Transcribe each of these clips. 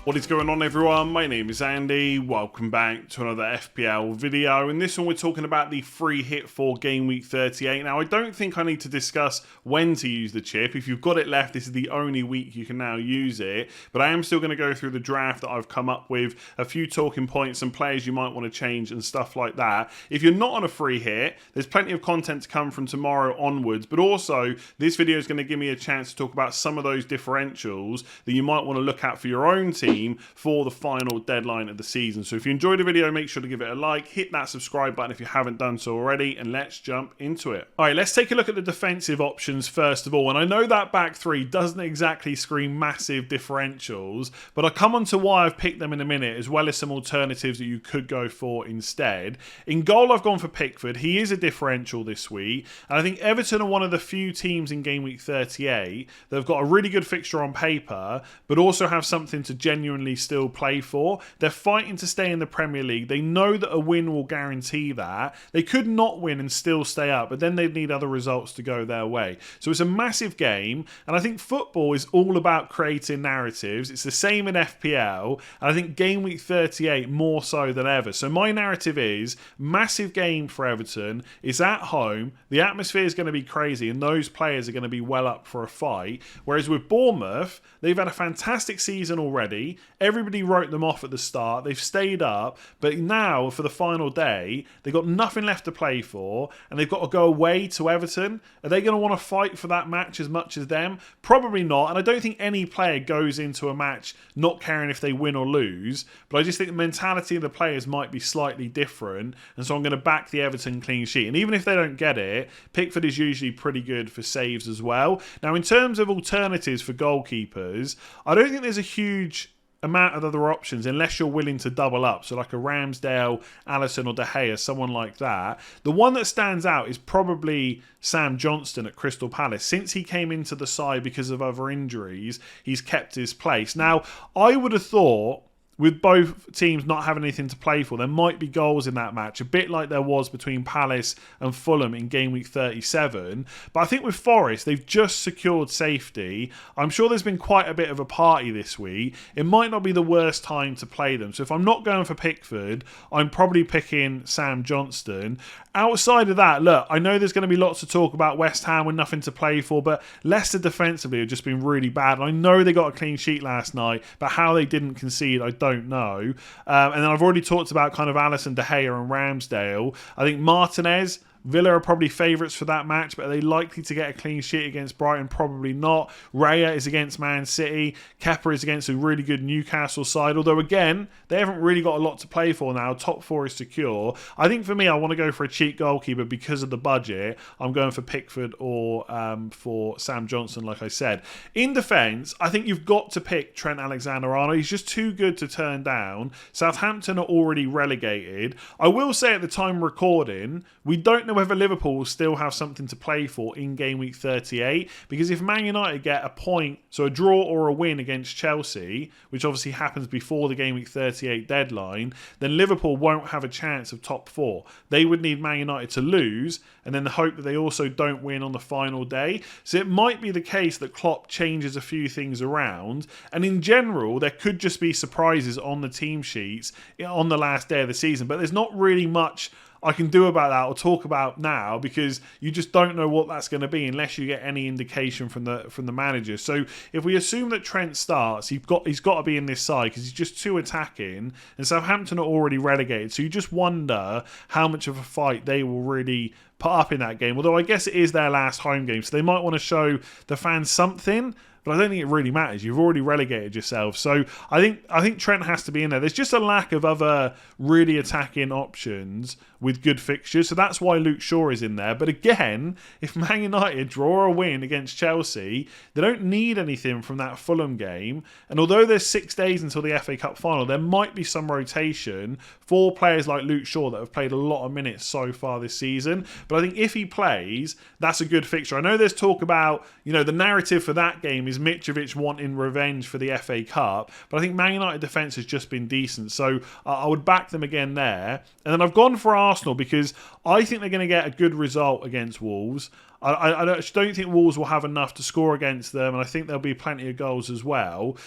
What is going on, everyone? My name is Andy. Welcome back to another FPL video. In this one, we're talking about the free hit for Game Week 38. Now, I don't think I need to discuss when to use the chip. If you've got it left, this is the only week you can now use it. But I am still going to go through the draft that I've come up with, a few talking points and players you might want to change and stuff like that. If you're not on a free hit, there's plenty of content to come from tomorrow onwards. But also, this video is going to give me a chance to talk about some of those differentials that you might want to look at for your own team for the final deadline of the season. So if you enjoyed the video, make sure to give it a like, hit that subscribe button if you haven't done so already, and let's jump into it. All right, let's take a look at the defensive options first of all. And I know that back three doesn't exactly scream massive differentials, but I'll come on to why I've picked them in a minute, as well as some alternatives that you could go for instead. In goal, I've gone for Pickford. He is a differential this week, and I think Everton are one of the few teams in Game Week 38 that have got a really good fixture on paper, but also have something to genuinely still play for. They're fighting to stay in the Premier League. They know that a win will guarantee that. They could not win and still stay up, but then they'd need other results to go their way. So it's a massive game, and I think football is all about creating narratives. It's the same in FPL, and I think Game Week 38 more so than ever. So my narrative is massive game for Everton. It's at home. The atmosphere is going to be crazy, and those players are going to be well up for a fight. Whereas with Bournemouth, they've had a fantastic season already. Everybody wrote them off at the start. They've stayed up, but now for the final day, they've got nothing left to play for, and they've got to go away to Everton. Are they going to want to fight for that match as much as them? Probably not, and I don't think any player goes into a match not caring if they win or lose, but I just think the mentality of the players might be slightly different, and so I'm going to back the Everton clean sheet. And even if they don't get it, Pickford is usually pretty good for saves as well. Now, in terms of alternatives for goalkeepers, I don't think there's a huge amount of other options unless you're willing to double up. So like a Ramsdale, Alisson or De Gea, someone like that. The one that stands out is probably Sam Johnston at Crystal Palace. Since he came into the side because of other injuries, he's kept his place. Now, I would have thought, with both teams not having anything to play for, there might be goals in that match, a bit like there was between Palace and Fulham in Game Week 37. But I think with Forest, they've just secured safety. I'm sure there's been quite a bit of a party this week. It might not be the worst time to play them. So if I'm not going for Pickford, I'm probably picking Sam Johnston. Outside of that, look, I know there's going to be lots to talk about West Ham with nothing to play for, but Leicester defensively have just been really bad. And I know they got a clean sheet last night, but how they didn't concede, I don't know. And then I've already talked about kind of Alisson, De Gea and Ramsdale. I think Martinez, Villa are probably favourites for that match, but are they likely to get a clean sheet against Brighton? Probably not. Raya is against Man City. Kepa is against a really good Newcastle side, although again, they haven't really got a lot to play for now. Top four is secure. I think for me, I want to go for a cheap goalkeeper because of the budget. I'm going for Pickford or for Sam Johnston, like I said. In defence, I think you've got to pick Trent Alexander-Arnold. He's just too good to turn down. Southampton are already relegated. I will say at the time recording, we don't know whether Liverpool will still have something to play for in Game Week 38, because if Man United get a point, so a draw or a win against Chelsea, which obviously happens before the Game Week 38 deadline, then Liverpool won't have a chance of top four. They would need Man United to lose and then hope that they also don't win on the final day. So it might be the case that Klopp changes a few things around, and in general there could just be surprises on the team sheets on the last day of the season, but there's not really much I can do about that or talk about now, because you just don't know what that's going to be unless you get any indication from the manager. So if we assume that Trent starts, he's got to be in this side because he's just too attacking, and Southampton are already relegated. So you just wonder how much of a fight they will really put up in that game. Although I guess it is their last home game, so they might want to show the fans something. But I don't think it really matters. You've already relegated yourself. So I think Trent has to be in there. There's just a lack of other really attacking options with good fixtures. So that's why Luke Shaw is in there. But again, if Man United draw a win against Chelsea, they don't need anything from that Fulham game. And although there's 6 days until the FA Cup final, there might be some rotation for players like Luke Shaw that have played a lot of minutes so far this season. But I think if he plays, that's a good fixture. I know there's talk about, the narrative for that game is Mitrovic wanting revenge for the FA Cup, but I think Man United defence has just been decent, so I would back them again there. And then I've gone for Arsenal because I think they're going to get a good result against Wolves. I don't think Wolves will have enough to score against them, and I think there'll be plenty of goals as well.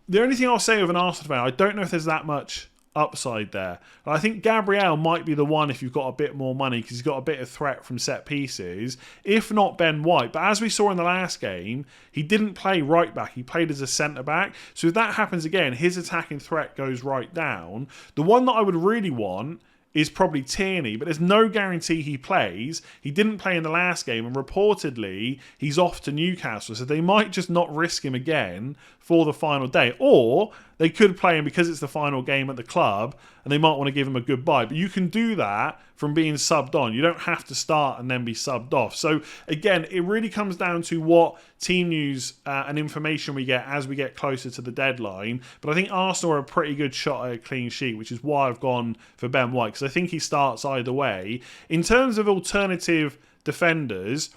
the only thing I'll say with an Arsenal fan, I don't know if there's that much upside there. I think Gabriel might be the one if you've got a bit more money, because he's got a bit of threat from set pieces, if not Ben White. But as we saw in the last game, he didn't play right back, he played as a centre back. So if that happens again, his attacking threat goes right down. The one that I would really want is probably Tierney, but there's no guarantee he plays. He didn't play in the last game, and reportedly he's off to Newcastle, so they might just not risk him again for the final day. Or they could play him because it's the final game at the club, and they might want to give him a goodbye. But you can do that from being subbed on. You don't have to start and then be subbed off. So again, it really comes down to what team news and information we get as we get closer to the deadline. But I think Arsenal are a pretty good shot at a clean sheet, which is why I've gone for Ben White, because I think he starts either way. In terms of alternative defenders,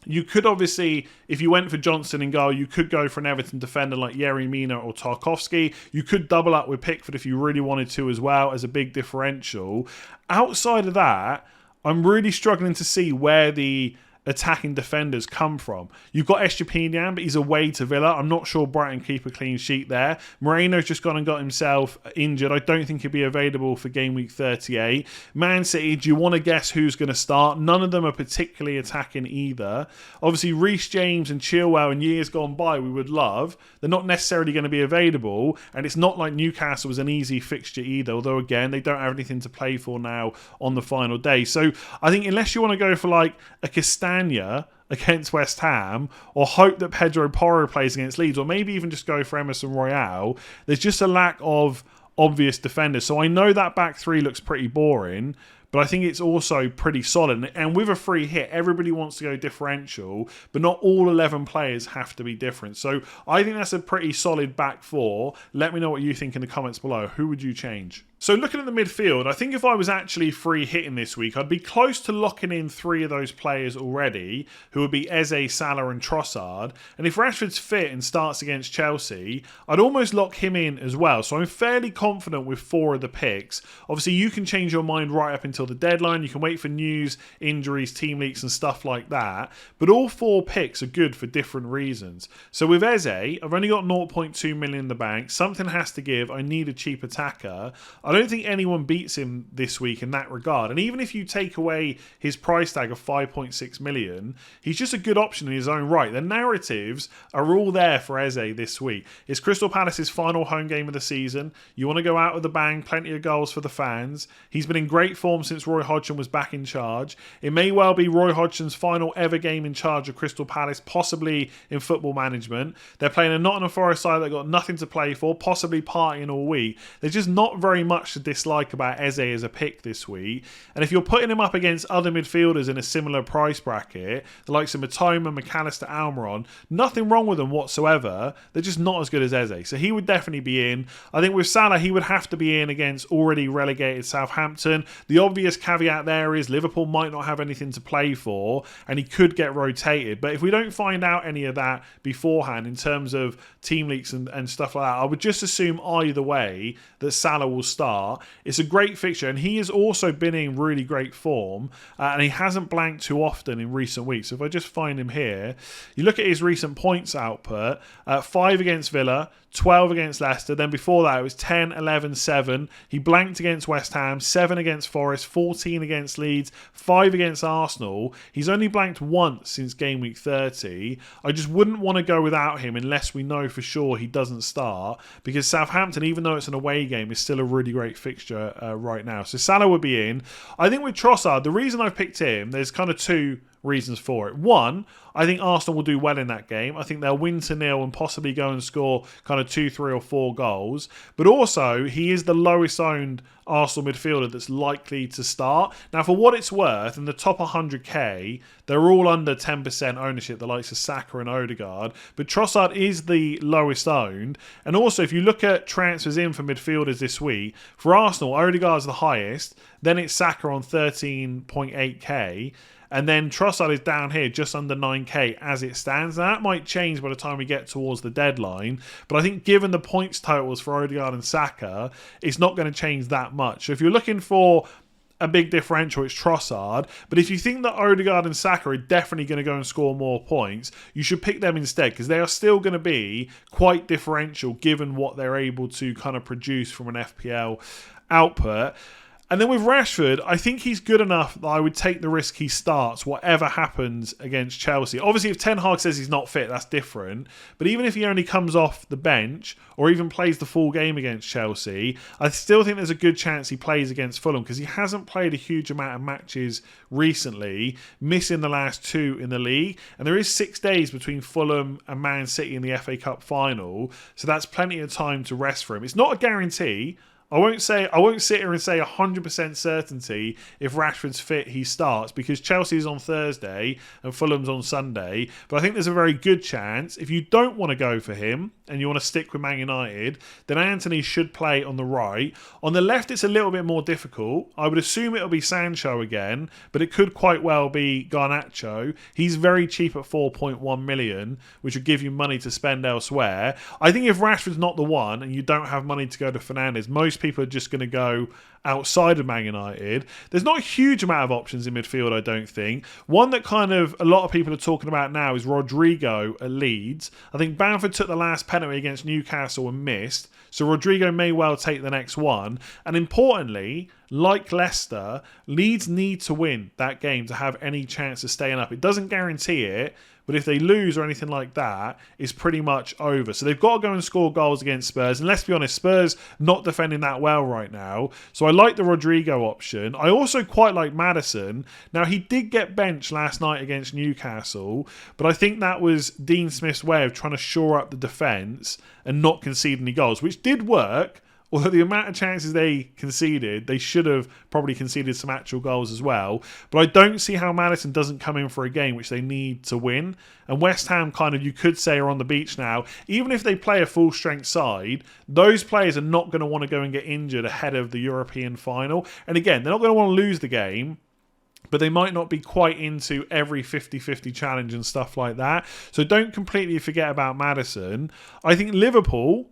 you could obviously, if you went for Johnson in goal, you could go for an Everton defender like Yerry Mina or Tarkowski. You could double up with Pickford if you really wanted to as well, as a big differential. Outside of that, I'm really struggling to see where the attacking defenders come from. You've got Estupiñán, but he's away to Villa. I'm not sure Brighton keep a clean sheet there. Moreno's just gone and got himself injured. I don't think he'll be available for game week 38. Man City, do you want to guess who's going to start? None of them are particularly attacking either. Obviously, Reece James and Chilwell in years gone by we would love. They're not necessarily going to be available, and it's not like Newcastle was an easy fixture either, although again, they don't have anything to play for now on the final day. So I think unless you want to go for like a Castagna against West Ham, or hope that Pedro Porro plays against Leeds, or maybe even just go for Emerson Royale, there's just a lack of obvious defenders. So I know that back three looks pretty boring, but I think it's also pretty solid. And with a free hit, everybody wants to go differential, but not all 11 players have to be different. So I think that's a pretty solid back four. Let me know what you think in the comments below. Who would you change? So looking at the midfield, I think if I was actually free hitting this week, I'd be close to locking in three of those players already, who would be Eze, Salah and Trossard. And if Rashford's fit and starts against Chelsea, I'd almost lock him in as well. So I'm fairly confident with four of the picks. Obviously, you can change your mind right up until the deadline. You can wait for news, injuries, team leaks and stuff like that. But all four picks are good for different reasons. So with Eze, I've only got 0.2 million in the bank. Something has to give. I need a cheap attacker. I don't think anyone beats him this week in that regard. And even if you take away his price tag of 5.6 million, he's just a good option in his own right. The narratives are all there for Eze this week. It's Crystal Palace's final home game of the season. You want to go out with a bang, plenty of goals for the fans. He's been in great form since Roy Hodgson was back in charge. It may well be Roy Hodgson's final ever game in charge of Crystal Palace, possibly in football management. They're playing a Nottingham Forest side that got nothing to play for, possibly partying all week. There's just not very much to dislike about Eze as a pick this week. And if you're putting him up against other midfielders in a similar price bracket, the likes of Matoma, McAllister, Almiron, nothing wrong with them whatsoever. They're just not as good as Eze. So he would definitely be in. I think with Salah, he would have to be in against already relegated Southampton. The obvious caveat there is Liverpool might not have anything to play for, and he could get rotated. But if we don't find out any of that beforehand in terms of team leaks and stuff like that, I would just assume either way that Salah will start. It's a great fixture, and he has also been in really great form, and he hasn't blanked too often in recent weeks. So if I just find him here, you look at his recent points output, 5 against Villa, 12 against Leicester, then before that it was 10, 11, 7. He blanked against West Ham, 7 against Forest, 14 against Leeds, 5 against Arsenal. He's only blanked once since game week 30. I just wouldn't want to go without him unless we know for sure he doesn't start, because Southampton, even though it's an away game, is still a really great fixture right now. So Salah would be in. I think with Trossard, the reason I've picked him, there's kind of two reasons for it. One, I think Arsenal will do well in that game. I think they'll win 2-0 and possibly go and score kind of 2, 3 or 4 goals. But also, he is the lowest owned Arsenal midfielder that's likely to start. Now, for what it's worth, in the top 100k, they're all under 10% ownership, the likes of Saka and Odegaard. But Trossard is the lowest owned. And also, if you look at transfers in for midfielders this week, for Arsenal, Odegaard's the highest. Then it's Saka on 13.8k. And then Trossard is down here just under 9k as it stands. Now, that might change by the time we get towards the deadline. But I think given the points totals for Odegaard and Saka, it's not going to change that much. So if you're looking for a big differential, it's Trossard. But if you think that Odegaard and Saka are definitely going to go and score more points, you should pick them instead, because they are still going to be quite differential given what they're able to kind of produce from an FPL output. And then with Rashford, I think he's good enough that I would take the risk he starts whatever happens against Chelsea. Obviously, if Ten Hag says he's not fit, that's different. But even if he only comes off the bench or even plays the full game against Chelsea, I still think there's a good chance he plays against Fulham, because he hasn't played a huge amount of matches recently, missing the last 2 in the league. And there is 6 days between Fulham and Man City in the FA Cup final. So that's plenty of time to rest for him. It's not a guarantee. I won't sit here and say 100% certainty if Rashford's fit he starts, because Chelsea is on Thursday and Fulham's on Sunday. But I think there's a very good chance, if you don't want to go for him and you want to stick with Man United, then Antony should play on the right. On the left, it's a little bit more difficult. I would assume it'll be Sancho again, but it could quite well be Garnacho. He's very cheap at 4.1 million, which would give you money to spend elsewhere. I think if Rashford's not the one and you don't have money to go to Fernandes, most people are just going to go outside of Man United. There's not a huge amount of options in midfield, I don't think. One that kind of a lot of people are talking about now is Rodrigo at Leeds. I think Bamford took the last penalty against Newcastle and missed, so Rodrigo may well take the next one. And importantly, like Leicester, Leeds need to win that game to have any chance of staying up. It doesn't guarantee it, but if they lose or anything like that, it's pretty much over. So they've got to go and score goals against Spurs. And let's be honest, Spurs not defending that well right now. So I like the Rodrigo option. I also quite like Maddison. Now, he did get benched last night against Newcastle, but I think that was Dean Smith's way of trying to shore up the defence and not concede any goals, which did work. Although the amount of chances they conceded, they should have probably conceded some actual goals as well. But I don't see how Maddison doesn't come in for a game which they need to win. And West Ham kind of, you could say, are on the beach now. Even if they play a full-strength side, those players are not going to want to go and get injured ahead of the European final. And again, they're not going to want to lose the game, but they might not be quite into every 50-50 challenge and stuff like that. So don't completely forget about Maddison. I think Liverpool,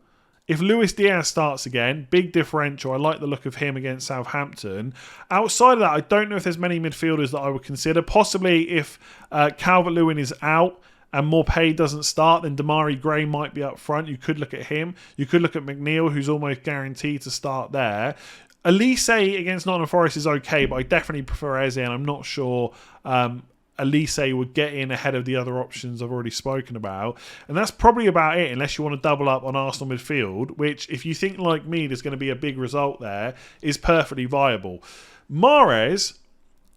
if Luis Diaz starts again, big differential. I like the look of him against Southampton. Outside of that, I don't know if there's many midfielders that I would consider. Possibly if Calvert-Lewin is out and Maupay doesn't start, then Damari Gray might be up front. You could look at him. You could look at McNeil, who's almost guaranteed to start there. Elise against Nottingham Forest is okay, but I definitely prefer Eze, and I'm not sure Elise would get in ahead of the other options I've already spoken about. And that's probably about it, unless you want to double up on Arsenal midfield, which, if you think like me there's going to be a big result there, is perfectly viable. Mahrez,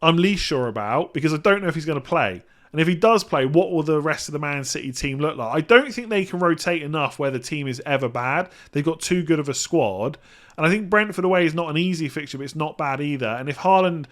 I'm least sure about, because I don't know if he's going to play. And if he does play, what will the rest of the Man City team look like? I don't think they can rotate enough where the team is ever bad. They've got too good of a squad. And I think Brentford away is not an easy fixture, but it's not bad either. And if Haaland,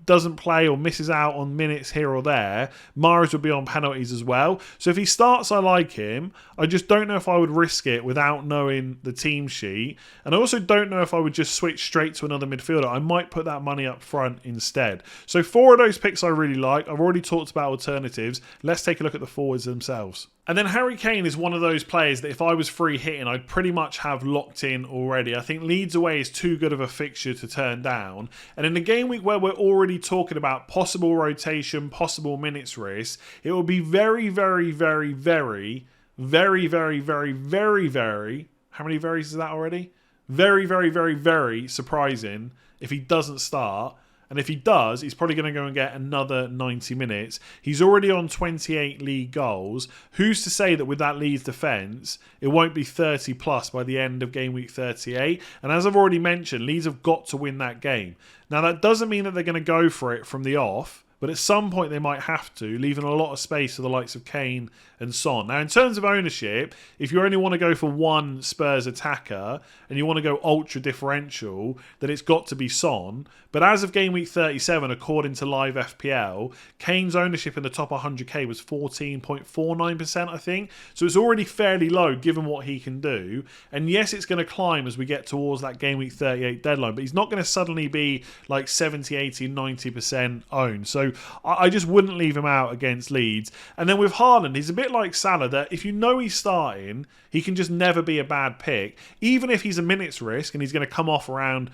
doesn't play or misses out on minutes here or there, Mahrez would be on penalties as well. So if he starts, I like him. I just don't know if I would risk it without knowing the team sheet. And I also don't know if I would just switch straight to another midfielder. I might put that money up front instead. So 4 of those picks I really like. I've already talked about alternatives. Let's take a look at the forwards themselves. And then Harry Kane is one of those players that if I was free hitting, I'd pretty much have locked in already. I think Leeds away is too good of a fixture to turn down. And in the game week where we're already talking about possible rotation, possible minutes risk, it will be very, very, very, very, very, very, very, very, very, how many varies is that already? Very, very, very, very surprising if he doesn't start. And if he does, he's probably going to go and get another 90 minutes. He's already on 28 league goals. Who's to say that with that Leeds defence, it won't be 30 plus by the end of game week 38? And as I've already mentioned, Leeds have got to win that game. Now, that doesn't mean that they're going to go for it from the off, but at some point they might have to, leaving a lot of space for the likes of Kane and Son. Now, in terms of ownership, if you only want to go for one Spurs attacker and you want to go ultra differential, then it's got to be Son. But as of game week 37, according to Live FPL, Kane's ownership in the top 100k was 14.49%, I think. So it's already fairly low given what he can do. And yes, it's going to climb as we get towards that game week 38 deadline, but he's not going to suddenly be like 70, 80, 90% owned. So I just wouldn't leave him out against Leeds. And then with Haaland, he's a bit like Salah, that if you know he's starting, he can just never be a bad pick. Even if he's a minutes risk and he's going to come off around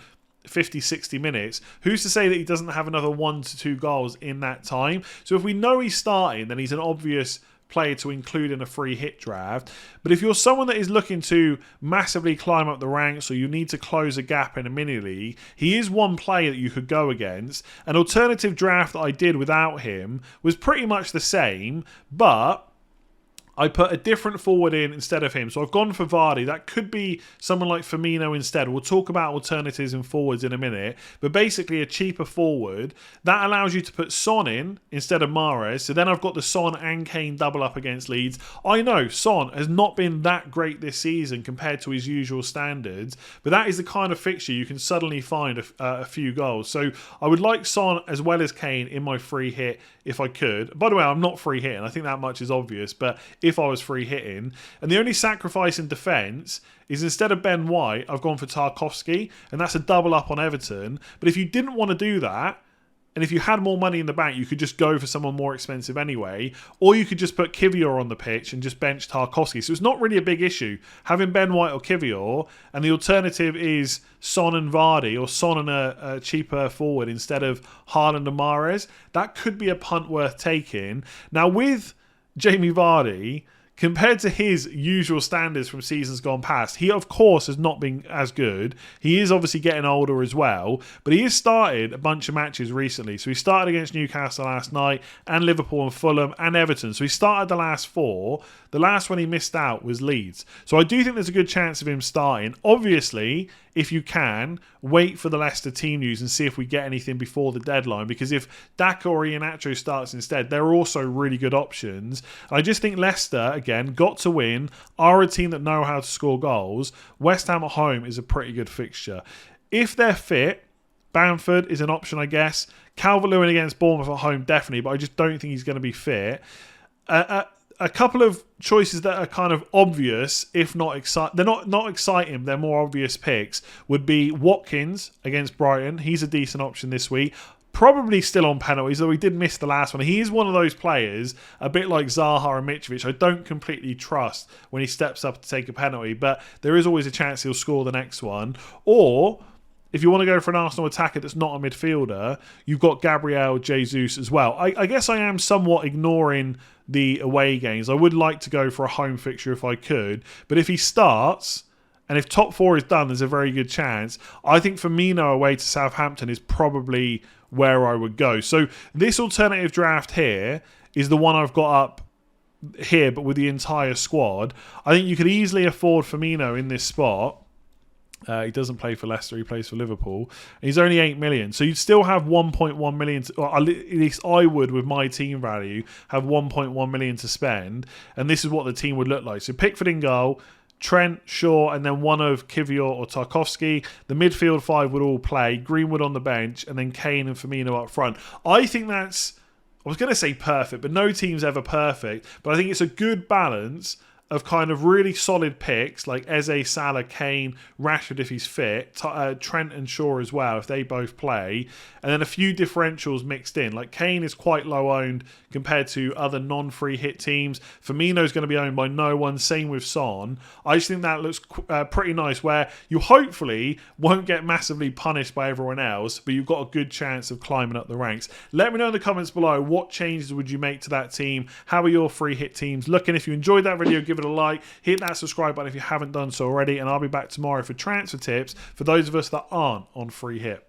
50, 60 minutes, who's to say that he doesn't have another 1 to 2 goals in that time? So if we know he's starting, then he's an obvious player to include in a free hit draft. But if you're someone that is looking to massively climb up the ranks, or you need to close a gap in a mini league, he is one player that you could go against. An alternative draft that I did without him was pretty much the same, but I put a different forward in instead of him. So I've gone for Vardy. That could be someone like Firmino instead. We'll talk about alternatives in forwards in a minute. But basically a cheaper forward. That allows you to put Son in instead of Mahrez. So then I've got the Son and Kane double up against Leeds. I know Son has not been that great this season compared to his usual standards. But that is the kind of fixture you can suddenly find a few goals. So I would like Son as well as Kane in my free hit if I could. By the way, I'm not free hitting. I think that much is obvious. But if I was free hitting, and the only sacrifice in defence is instead of Ben White, I've gone for Tarkowski, and that's a double up on Everton. But if you didn't want to do that, and if you had more money in the bank, you could just go for someone more expensive anyway, or you could just put Kivior on the pitch and just bench Tarkowski. So it's not really a big issue having Ben White or Kivior, and the alternative is Son and Vardy, or Son and a cheaper forward instead of Haaland and Mahrez. That could be a punt worth taking. Now with Jamie Vardy, compared to his usual standards from seasons gone past, he of course has not been as good. He is obviously getting older as well, but he has started a bunch of matches recently. So he started against Newcastle last night, and Liverpool and Fulham and Everton. So he started the last 4. The last one he missed out was Leeds. So I do think there's a good chance of him starting. Obviously, if you can, wait for the Leicester team news and see if we get anything before the deadline. Because if Daka or Iheanacho starts instead, they're also really good options. I just think Leicester, again, got to win, are a team that know how to score goals. West Ham at home is a pretty good fixture. If they're fit, Bamford is an option, I guess. Calvert-Lewin against Bournemouth at home, definitely, but I just don't think he's going to be fit. A couple of choices that are kind of obvious, if not exciting. They're not exciting, they're more obvious picks, would be Watkins against Brighton. He's a decent option this week. Probably still on penalties, though he did miss the last one. He is one of those players, a bit like Zaha and Mitrovic, I don't completely trust when he steps up to take a penalty, but there is always a chance he'll score the next one. Or if you want to go for an Arsenal attacker that's not a midfielder, you've got Gabriel Jesus as well. I guess I am somewhat ignoring the away games. I would like to go for a home fixture if I could, but if he starts, and if top 4 is done, there's a very good chance. I think Firmino away to Southampton is probably where I would go. So this alternative draft here is the one I've got up here, but with the entire squad. I think you could easily afford Firmino in this spot. He doesn't play for Leicester, he plays for Liverpool. He's only 8 million. So you'd still have 1.1 million, or at least I would with my team value, have 1.1 million to spend. And this is what the team would look like. So Pickford in goal, Trent, Shaw, and then one of Kivior or Tarkowski. The midfield 5 would all play. Greenwood on the bench, and then Kane and Firmino up front. I think that's, I was going to say perfect, but no team's ever perfect. But I think it's a good balance of kind of really solid picks like Eze, Salah, Kane, Rashford if he's fit, Trent and Shaw as well if they both play, and then a few differentials mixed in. Like Kane is quite low owned compared to other non-free hit teams. Firmino's going to be owned by no one, same with Son. I just think that looks pretty nice, where you hopefully won't get massively punished by everyone else, but you've got a good chance of climbing up the ranks. Let me know in the comments below, what changes would you make to that team? How are your free hit teams looking? If you enjoyed that video, give it a like, hit that subscribe button if you haven't done so already, and I'll be back tomorrow for transfer tips for those of us that aren't on free hit.